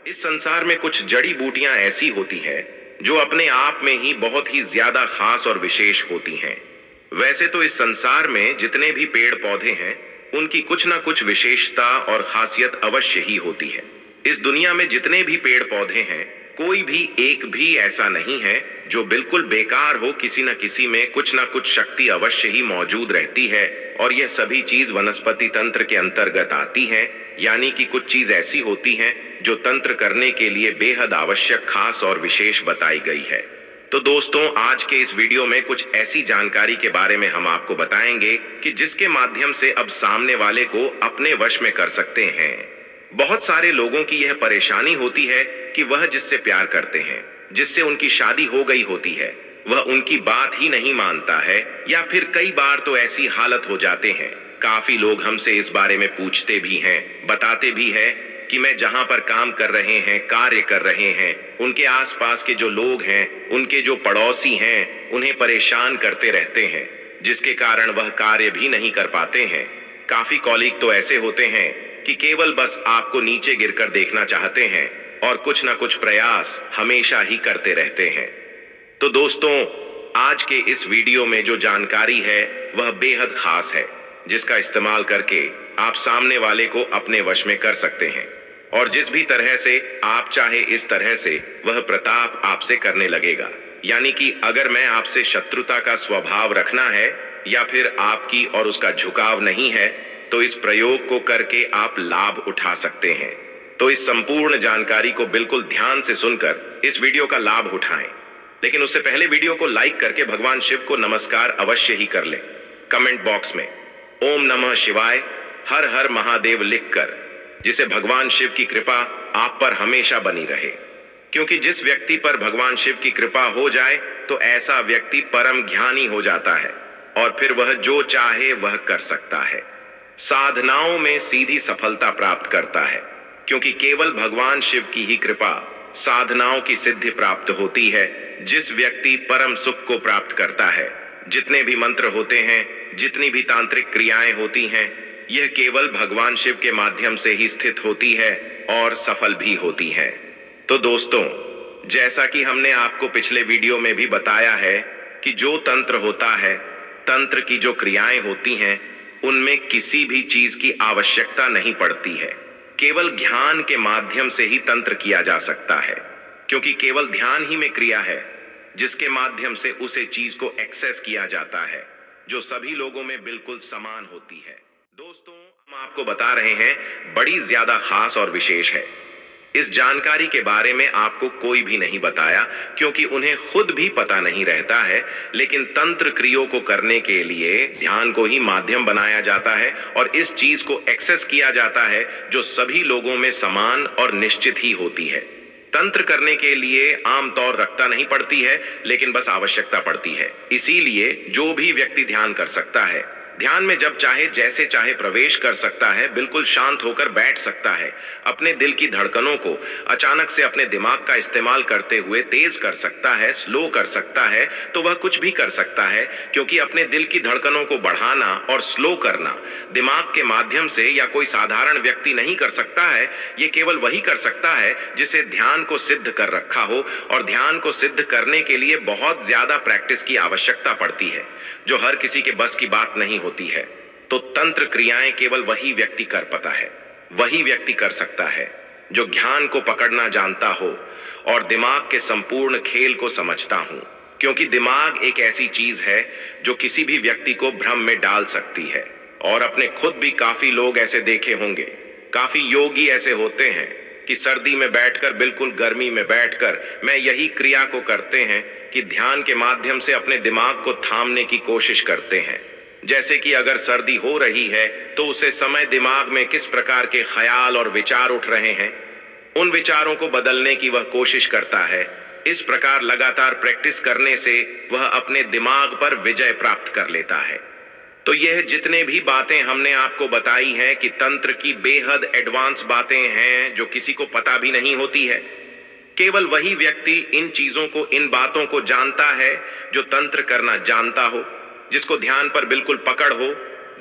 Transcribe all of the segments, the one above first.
इस संसार में कुछ जड़ी बूटियां ऐसी होती हैं जो अपने आप में ही बहुत ही ज्यादा खास और विशेष होती हैं। वैसे तो इस संसार में जितने भी पेड़ पौधे हैं उनकी कुछ ना कुछ विशेषता और खासियत अवश्य ही होती है। इस दुनिया में जितने भी पेड़ पौधे हैं कोई भी एक भी ऐसा नहीं है जो बिल्कुल बेकार हो। किसी न किसी में कुछ ना कुछ शक्ति अवश्य ही मौजूद रहती है और यह सभी चीज वनस्पति तंत्र के अंतर्गत आती है। यानी कि कुछ चीज ऐसी होती हैं जो तंत्र करने के लिए बेहद आवश्यक, खास और विशेष बताई गई है। तो दोस्तों, आज के इस वीडियो में कुछ ऐसी जानकारी के बारे में हम आपको बताएंगे कि जिसके माध्यम से अब सामने वाले को अपने वश में कर सकते हैं। बहुत सारे लोगों की यह परेशानी होती है कि वह जिससे प्यार करते हैं, जिससे उनकी शादी हो गई होती है, वह उनकी बात ही नहीं मानता है, या फिर कई बार तो ऐसी हालत हो जाते हैं। काफी लोग हमसे इस बारे में पूछते भी हैं, बताते भी हैं कि मैं जहां पर काम कर रहे हैं, कार्य कर रहे हैं, उनके आसपास के जो लोग हैं, उनके जो पड़ोसी हैं, उन्हें परेशान करते रहते हैं, जिसके कारण वह कार्य भी नहीं कर पाते हैं। काफी कॉलीग तो ऐसे होते हैं कि केवल बस आपको नीचे गिरकर देखना चाहते हैं और कुछ ना कुछ प्रयास हमेशा ही करते रहते हैं। तो दोस्तों, आज के इस वीडियो में जो जानकारी है वह बेहद खास है, जिसका इस्तेमाल करके आप सामने वाले को अपने वश में कर सकते हैं और जिस भी तरह से आप चाहे इस तरह से वह प्रताप आपसे करने लगेगा। यानी कि अगर मैं आपसे शत्रुता का स्वभाव रखना है या फिर आपकी और उसका झुकाव नहीं है, तो इस प्रयोग को करके आप लाभ उठा सकते हैं। तो इस संपूर्ण जानकारी को बिल्कुल ध्यान से सुनकर इस वीडियो का लाभ उठाएं। लेकिन उससे पहले वीडियो को लाइक करके भगवान शिव को नमस्कार अवश्य ही कर लें। कमेंट बॉक्स में ओम नमः शिवाय, हर हर महादेव लिखकर, जिसे भगवान शिव की कृपा आप पर हमेशा बनी रहे। क्योंकि जिस व्यक्ति पर भगवान शिव की कृपा हो जाए तो ऐसा व्यक्ति परम ज्ञानी हो जाता है और फिर वह जो चाहे वह कर सकता है। साधनाओं में सीधी सफलता प्राप्त करता है, क्योंकि केवल भगवान शिव की ही कृपा साधनाओं की सिद्धि प्राप्त होती है। जिस व्यक्ति परम सुख को प्राप्त करता है, जितने भी मंत्र होते हैं, जितनी भी तांत्रिक क्रियाएं होती हैं, यह केवल भगवान शिव के माध्यम से ही स्थित होती है और सफल भी होती हैं। तो दोस्तों, जैसा कि हमने आपको पिछले वीडियो में भी बताया है कि जो तंत्र होता है, तंत्र की जो क्रियाएं होती हैं, उनमें किसी भी चीज की आवश्यकता नहीं पड़ती है। केवल ध्यान के माध्यम से ही तंत्र किया जा सकता है, क्योंकि केवल ध्यान ही में क्रिया है जिसके माध्यम से उसे चीज को एक्सेस किया जाता है, जो सभी लोगों में बिल्कुल समान होती है। दोस्तों, हम आपको बता रहे हैं बड़ी ज्यादा खास और विशेष है। इस जानकारी के बारे में आपको कोई भी नहीं बताया, क्योंकि उन्हें खुद भी पता नहीं रहता है। लेकिन तंत्र क्रियों को करने के लिए ध्यान को ही माध्यम बनाया जाता है और इस चीज को एक्सेस किया जाता है जो सभी लोगों में समान और निश्चित ही होती है। तंत्र करने के लिए आमतौर रखता नहीं पड़ती है, लेकिन बस आवश्यकता पड़ती है। इसीलिए जो भी व्यक्ति ध्यान कर सकता है, ध्यान में जब चाहे जैसे चाहे प्रवेश कर सकता है, बिल्कुल शांत होकर बैठ सकता है, अपने दिल की धड़कनों को अचानक से अपने दिमाग का इस्तेमाल करते हुए तेज कर सकता है, स्लो कर सकता है। तो वह कुछ भी कर सकता है, क्योंकि अपने दिल की धड़कनों को बढ़ाना और स्लो करना दिमाग के माध्यम से या कोई साधारण व्यक्ति नहीं कर सकता है। ये केवल वही कर सकता है जिसे ध्यान को सिद्ध कर रखा हो, और ध्यान को सिद्ध करने के लिए बहुत ज्यादा प्रैक्टिस की आवश्यकता पड़ती है, जो हर किसी के बस की बात नहीं होती है। तो तंत्र क्रियाएं केवल वही व्यक्ति कर पाता है, वही व्यक्ति कर सकता है जो ध्यान को पकड़ना जानता हो और दिमाग के संपूर्ण खेल को समझता हूं। क्योंकि दिमाग एक ऐसी चीज है जो किसी भी व्यक्ति को भ्रम में डाल सकती है, और अपने खुद भी काफी लोग ऐसे देखे होंगे। काफी योगी ऐसे होते हैं कि सर्दी में बैठकर, बिल्कुल गर्मी में बैठकर मैं यही क्रिया को करते हैं कि ध्यान के माध्यम से अपने दिमाग को थामने की कोशिश करते हैं। जैसे कि अगर सर्दी हो रही है तो उसे समय दिमाग में किस प्रकार के ख्याल और विचार उठ रहे हैं, उन विचारों को बदलने की वह कोशिश करता है। इस प्रकार लगातार प्रैक्टिस करने से वह अपने दिमाग पर विजय प्राप्त कर लेता है। तो यह जितने भी बातें हमने आपको बताई हैं कि तंत्र की बेहद एडवांस बातें हैं जो किसी को पता भी नहीं होती है। केवल वही व्यक्ति इन चीजों को, इन बातों को जानता है जो तंत्र करना जानता हो, जिसको ध्यान पर बिल्कुल पकड़ हो,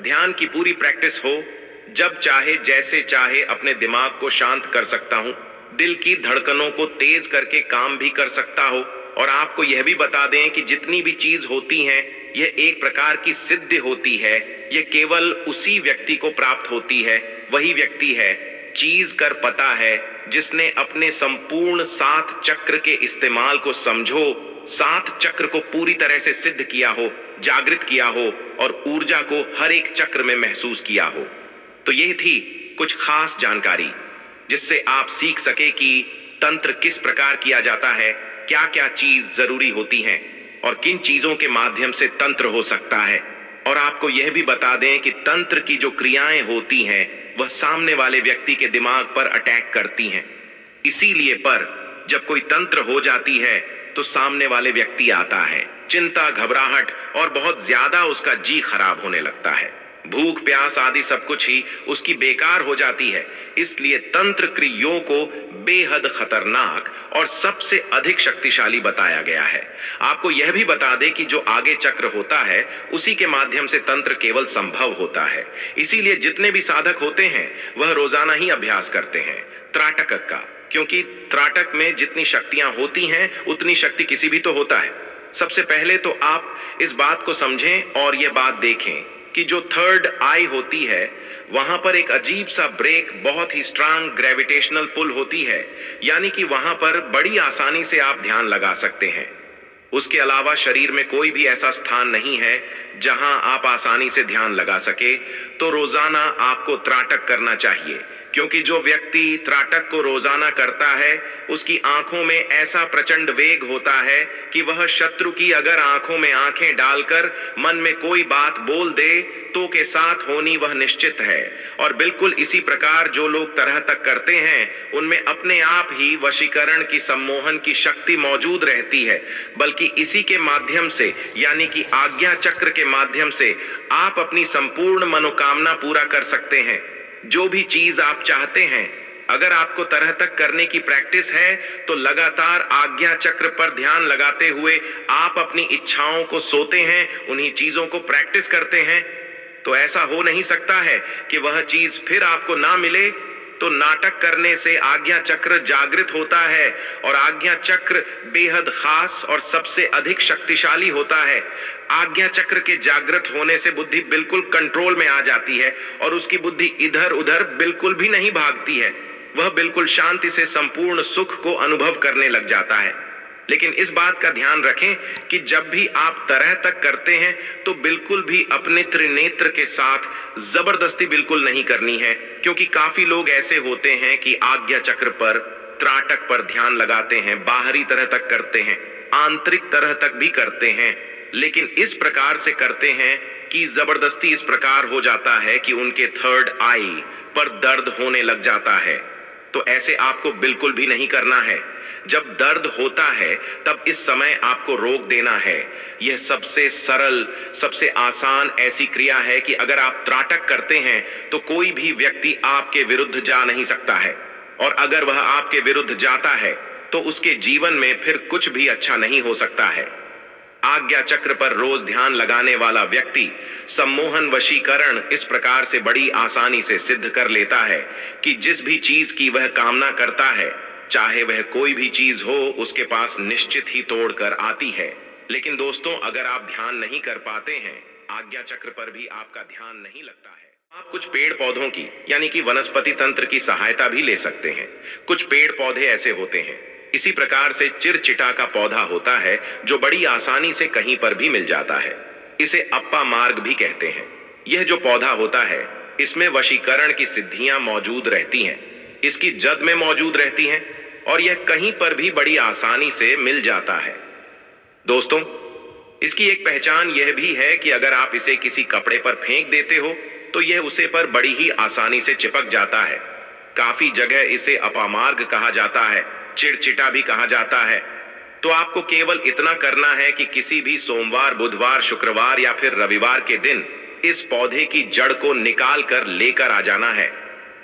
ध्यान की पूरी प्रैक्टिस हो, जब चाहे जैसे चाहे अपने दिमाग को शांत कर सकता हूं दिल की धड़कनों को तेज करके काम भी कर सकता हो। और आपको यह भी बता दें कि जितनी भी चीज होती हैं, यह एक प्रकार की सिद्ध होती है। यह केवल उसी व्यक्ति को प्राप्त होती है, वही व्यक्ति है, चीज कर पता है, जिसने अपने संपूर्ण 7 चक्र के इस्तेमाल को समझो, 7 चक्र को पूरी तरह से सिद्ध किया हो, जागृत किया हो और ऊर्जा को हर एक चक्र में महसूस किया हो। तो यह थी कुछ खास जानकारी जिससे आप सीख सके कि तंत्र किस प्रकार किया जाता है, क्या क्या चीज जरूरी होती हैं और किन चीजों के माध्यम से तंत्र हो सकता है। और आपको यह भी बता दें कि तंत्र की जो क्रियाएं होती हैं वह सामने वाले व्यक्ति के दिमाग पर अटैक करती हैं। इसीलिए पर जब कोई तंत्र हो जाती है तो सामने वाले व्यक्ति आता है, चिंता, घबराहट और बहुत ज्यादा उसका जी खराब होने लगता है। भूख प्यास आदि सब कुछ ही उसकी बेकार हो जाती है। इसलिए तंत्र क्रियाओं को बेहद खतरनाक और सबसे अधिक शक्तिशाली बताया गया है। आपको यह भी बता दें कि जो आगे चक्र होता है उसी के माध्यम से तंत्र केवल संभव होता है। इसीलिए जितने भी साधक होते हैं वह रोजाना ही अभ्यास करते हैं त्राटक का, क्योंकि त्राटक में जितनी शक्तियां होती हैं उतनी शक्ति किसी भी तो होता है। सबसे पहले तो आप इस बात को समझें और यह बात देखें कि जो थर्ड आई होती है वहां पर एक अजीब सा ब्रेक, बहुत ही स्ट्रांग ग्रेविटेशनल पुल होती है, यानी कि वहां पर बड़ी आसानी से आप ध्यान लगा सकते हैं। उसके अलावा शरीर में कोई भी ऐसा स्थान नहीं है जहां आप आसानी से ध्यान लगा सके। तो रोजाना आपको त्राटक करना चाहिए, क्योंकि जो व्यक्ति त्राटक को रोजाना करता है उसकी आंखों में ऐसा प्रचंड वेग होता है कि वह शत्रु की अगर आंखों में आंखें डालकर मन में कोई बात बोल दे तो के साथ होनी वह निश्चित है। और बिल्कुल इसी प्रकार जो लोग तरह तक करते हैं उनमें अपने आप ही वशीकरण की, सम्मोहन की शक्ति मौजूद रहती है। बल्कि इसी के माध्यम से, यानी कि आज्ञा चक्र के माध्यम से आप अपनी संपूर्ण मनोकामना पूरा कर सकते हैं। जो भी चीज आप चाहते हैं, अगर आपको तरह तक करने की प्रैक्टिस है तो लगातार आज्ञा चक्र पर ध्यान लगाते हुए आप अपनी इच्छाओं को सोते हैं, उन्हीं चीजों को प्रैक्टिस करते हैं। तो ऐसा हो नहीं सकता है कि वह चीज फिर आपको ना मिले। तो नाटक करने से आज्ञा चक्र जागृत होता है और आज्ञा चक्र बेहद खास और सबसे अधिक शक्तिशाली होता है। आज्ञा चक्र के जागृत होने से बुद्धि बिल्कुल कंट्रोल में आ जाती है और उसकी बुद्धि इधर उधर बिल्कुल भी नहीं भागती है। वह बिल्कुल शांति से संपूर्ण सुख को अनुभव करने लग जाता है। लेकिन इस बात का ध्यान रखें कि जब भी आप तरह तक करते हैं तो बिल्कुल भी अपने त्रिनेत्र के साथ जबरदस्ती बिल्कुल नहीं करनी है, क्योंकि काफी लोग ऐसे होते हैं कि आज्ञा चक्र पर, त्राटक पर ध्यान लगाते हैं, बाहरी तरह तक करते हैं, आंतरिक तरह तक भी करते हैं, लेकिन इस प्रकार से करते हैं कि जबरदस्ती इस प्रकार हो जाता है कि उनके थर्ड आई पर दर्द होने लग जाता है। तो ऐसे आपको बिल्कुल भी नहीं करना है। जब दर्द होता है तब इस समय आपको रोक देना है। यह सबसे सरल, सबसे आसान ऐसी क्रिया है कि अगर आप त्राटक करते हैं तो कोई भी व्यक्ति आपके विरुद्ध जा नहीं सकता है, और अगर वह आपके विरुद्ध जाता है तो उसके जीवन में फिर कुछ भी अच्छा नहीं हो सकता है। आज्ञा चक्र पर रोज ध्यान लगाने वाला व्यक्ति सम्मोहन वशीकरण इस प्रकार से बड़ी आसानी से सिद्ध कर लेता है कि जिस भी चीज की वह कामना करता है, चाहे वह कोई भी चीज हो, उसके पास निश्चित ही तोड़ कर आती है। लेकिन दोस्तों, अगर आप ध्यान नहीं कर पाते हैं, आज्ञा चक्र पर भी आपका ध्यान नहीं लगता है, आप कुछ पेड़ पौधों की, यानी कि वनस्पति तंत्र की सहायता भी ले सकते हैं। कुछ पेड़ पौधे ऐसे होते हैं, इसी प्रकार से चिरचिटा का पौधा होता है जो बड़ी आसानी से कहीं पर भी मिल जाता है। इसे अप्पा मार्ग भी कहते हैं। यह जो पौधा होता है इसमें वशीकरण की सिद्धियां मौजूद रहती हैं, इसकी जड़ में मौजूद रहती हैं और यह कहीं पर भी बड़ी आसानी से मिल जाता है। दोस्तों, इसकी एक पहचान यह भी है कि अगर आप इसे किसी कपड़े पर फेंक देते हो तो यह उसे पर बड़ी ही आसानी से चिपक जाता है। काफी जगह इसे अपामार्ग कहा जाता है, चिड़चिटा भी कहा जाता है। तो आपको केवल इतना करना है कि किसी भी सोमवार, बुधवार, शुक्रवार या फिर रविवार के दिन इस पौधे की जड़ को निकाल कर लेकर आ जाना है।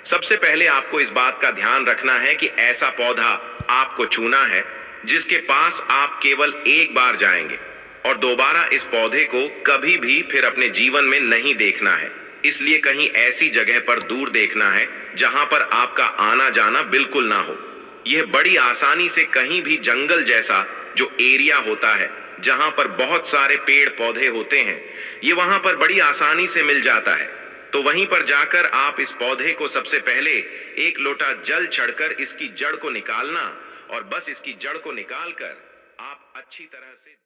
सबसे पहले आपको इस बात का ध्यान रखना है कि ऐसा पौधा आपको चुना है जिसके पास आप केवल एक बार जाएंगे और दोबारा इस पौधे को कभी भी फिर अपने जीवन में नहीं देखना है। इसलिए कहीं ऐसी जगह पर दूर देखना है जहां पर आपका आना जाना बिल्कुल ना हो। यह बड़ी आसानी से कहीं भी जंगल जैसा जो एरिया होता है जहां पर बहुत सारे पेड़ पौधे होते हैं, ये वहां पर बड़ी आसानी से मिल जाता है। तो वहीं पर जाकर आप इस पौधे को सबसे पहले एक लोटा जल चढ़कर इसकी जड़ को निकालना, और बस इसकी जड़ को निकालकर आप अच्छी तरह से